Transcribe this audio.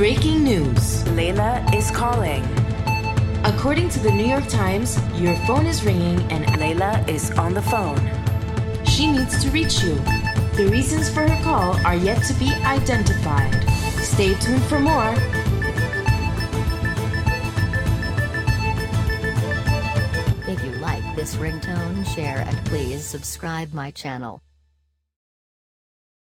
Breaking news. Layla is calling. According to the New York Times, your phone is ringing and Layla is on the phone. she needs to reach you. The reasons for her call are yet to be identified. Stay tuned for more. If you like this ringtone, share and please subscribe my channel.